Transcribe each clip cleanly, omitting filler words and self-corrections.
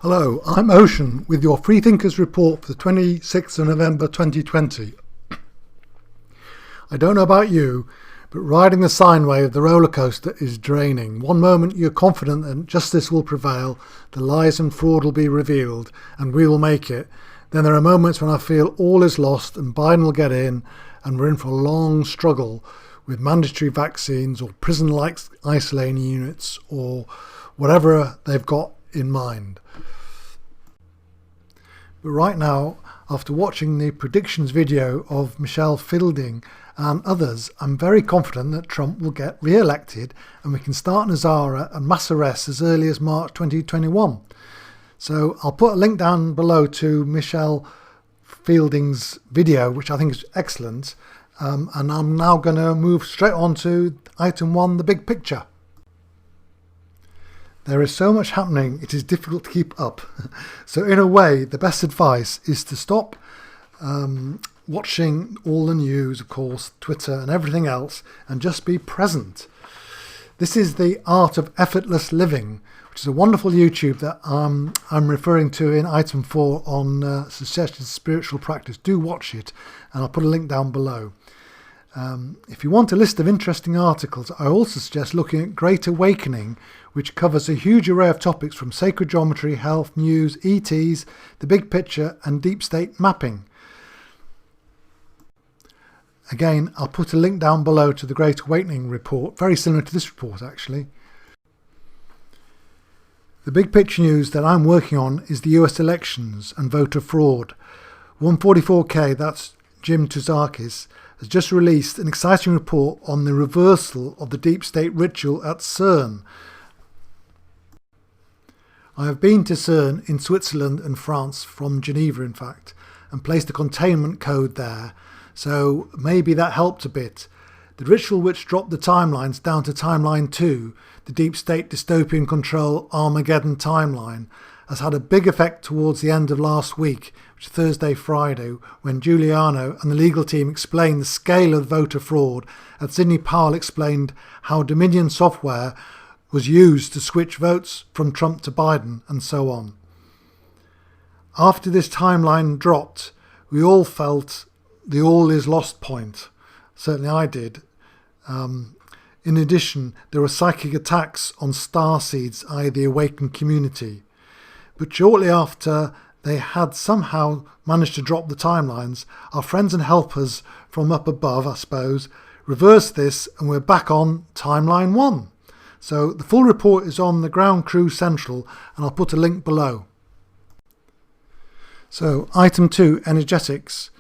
Hello, I'm Ocean with your Freethinkers report for the 26th of November 2020. I don't know about you, but riding the sine wave of the roller coaster is draining. One moment you're confident that justice will prevail, the lies and fraud will be revealed, and we will make it. Then there are moments when I feel all is lost and Biden will get in, and we're in for a long struggle with mandatory vaccines or prison-like isolating units or whatever they've got in mind. But right now, after watching the predictions video of Michelle Fielding and others, I'm very confident that Trump will get re-elected and we can start Nazara and mass arrests as early as March 2021. So I'll put a link down below to Michelle Fielding's video, which I think is excellent. And I'm now going to move straight on to item 1, the big picture. There is so much happening, it is difficult to keep up. So in a way, the best advice is to stop watching all the news, of course, Twitter and everything else, and just be present. This is the art of effortless living, which is a wonderful YouTube that I'm referring to in item 4 on suggested spiritual practice. Do watch it, and I'll put a link down below. If you want a list of interesting articles, I also suggest looking at Great Awakening, which covers a huge array of topics from sacred geometry, health, news, ETs, the big picture and deep state mapping. Again, I'll put a link down below to the Great Awakening report, very similar to this report actually. The big picture news that I'm working on is the US elections and voter fraud. 144K, that's Jim Tuzakis, has just released an exciting report on the reversal of the deep state ritual at CERN. I have been to CERN in Switzerland and France, from Geneva in fact, and placed a containment code there, so maybe that helped a bit. The ritual which dropped the timelines down to timeline 2, the deep state dystopian control Armageddon timeline, has had a big effect towards the end of last week, which is Thursday, Friday, when Giuliano and the legal team explained the scale of voter fraud, and Sidney Powell explained how Dominion software was used to switch votes from Trump to Biden, and so on. After this timeline dropped, we all felt the all is lost point. Certainly I did. In addition, there were psychic attacks on starseeds, i.e. the awakened community. But shortly after they had somehow managed to drop the timelines, our friends and helpers from up above, I suppose, reversed this and we're back on timeline 1. So the full report is on the Ground Crew Central and I'll put a link below. So item 2, energetics.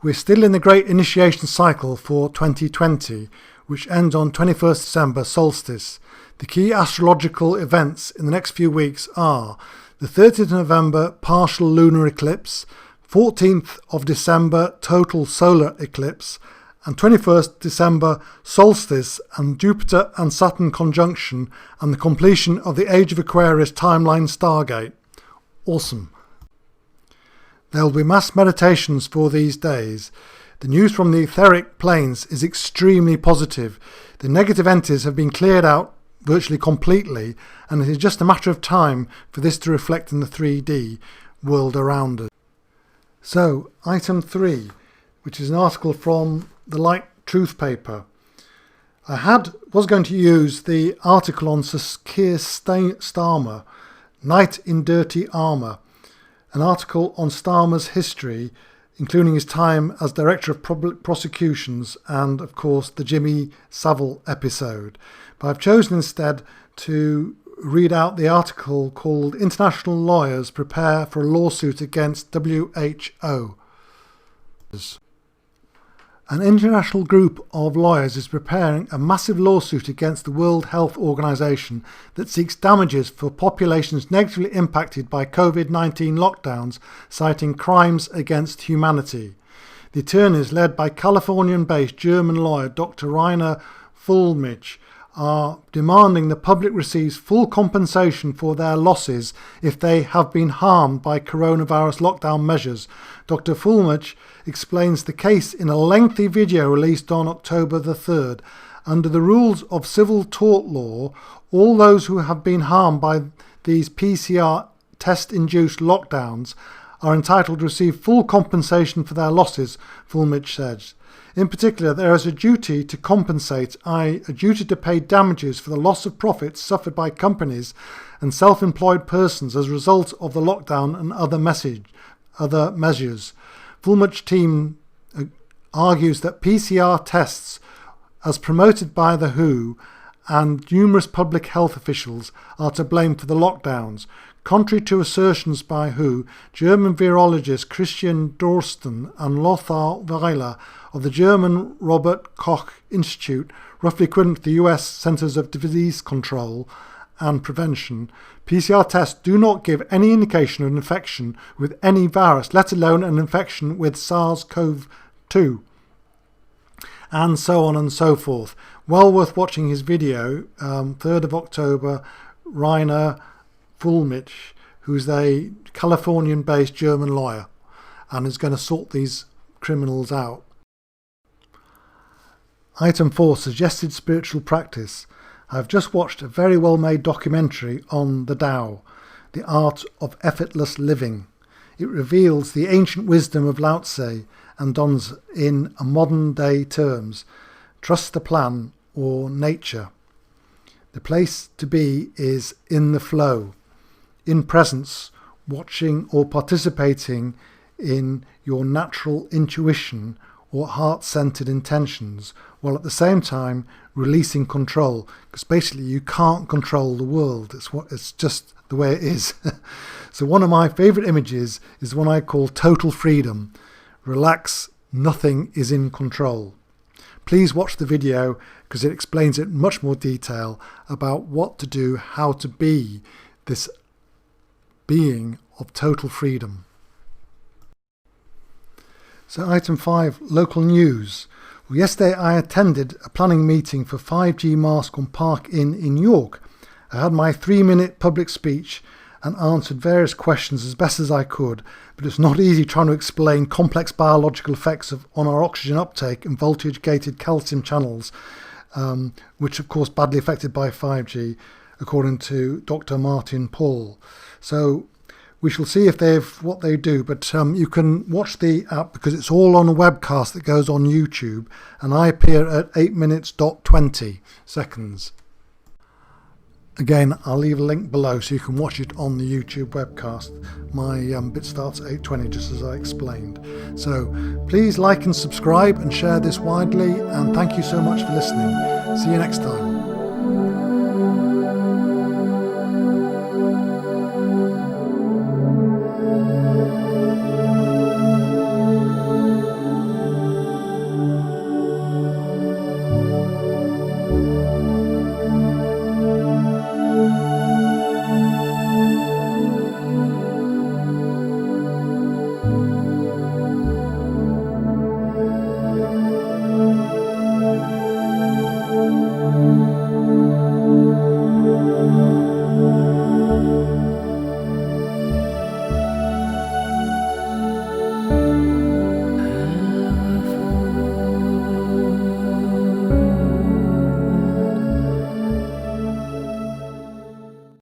We're still in the great initiation cycle for 2020, which ends on 21st December solstice. The key astrological events in the next few weeks are the 30th of November partial lunar eclipse, 14th of December total solar eclipse, and 21st December solstice and Jupiter and Saturn conjunction and the completion of the Age of Aquarius timeline stargate. Awesome. There will be mass meditations for these days. The news from the etheric planes is extremely positive. The negative entities have been cleared out virtually completely, and it is just a matter of time for this to reflect in the 3D world around us. So, item 3, which is an article from the Light Truthpaper. I was going to use the article on Sir Keir Starmer, Knight in Dirty Armour, an article on Starmer's history, including his time as Director of Public Prosecutions and, of course, the Jimmy Savile episode. But I've chosen instead to read out the article called International Lawyers Prepare for a Lawsuit Against WHO. An international group of lawyers is preparing a massive lawsuit against the World Health Organization that seeks damages for populations negatively impacted by COVID-19 lockdowns, citing crimes against humanity. The attorneys, led by Californian-based German lawyer Dr. Rainer Fulmich, are demanding the public receives full compensation for their losses if they have been harmed by coronavirus lockdown measures. Dr. Fulmich explains the case in a lengthy video released on October the 3rd. Under the rules of civil tort law, all those who have been harmed by these PCR test-induced lockdowns are entitled to receive full compensation for their losses, Fulmich says. In particular, there is a duty to compensate, i.e. a duty to pay damages for the loss of profits suffered by companies and self-employed persons as a result of the lockdown and other measures. Fulmich team argues that PCR tests, as promoted by the WHO and numerous public health officials, are to blame for the lockdowns. Contrary to assertions by WHO, German virologist Christian Dorsten and Lothar Weiler of the German Robert Koch Institute, roughly equivalent to the US Centers of Disease Control and Prevention, PCR tests do not give any indication of an infection with any virus, let alone an infection with SARS-CoV-2, and so on and so forth. Well worth watching his video, 3rd of October, Rainer Fulmich, who's a Californian-based German lawyer and is going to sort these criminals out. Item 4, suggested spiritual practice. I've just watched a very well-made documentary on the Tao, the art of effortless living. It reveals the ancient wisdom of Lao Tse and dons in modern-day terms, trust the plan or nature. The place to be is in the flow, in presence, watching or participating in your natural intuition or heart-centered intentions, while at the same time releasing control, because basically you can't control the world. It's just the way it is. So one of my favourite images is one I call total freedom. Relax, nothing is in control. Please watch the video because it explains it in much more detail about what to do, how to be this being of total freedom. So item 5, local news. Well, yesterday I attended a planning meeting for 5G mask on Park Inn in York. I had my 3-minute public speech and answered various questions as best as I could, but it's not easy trying to explain complex biological effects on our oxygen uptake and voltage-gated calcium channels, which of course badly affected by 5G, according to Dr. Martin Pall. So we shall see what they do, but you can watch the app because it's all on a webcast that goes on YouTube, and I appear at 8 minutes 20 seconds. Again, I'll leave a link below so you can watch it on the YouTube webcast. My bit starts at 8:20, just as I explained. So please like and subscribe and share this widely, and thank you so much for listening. See you next time.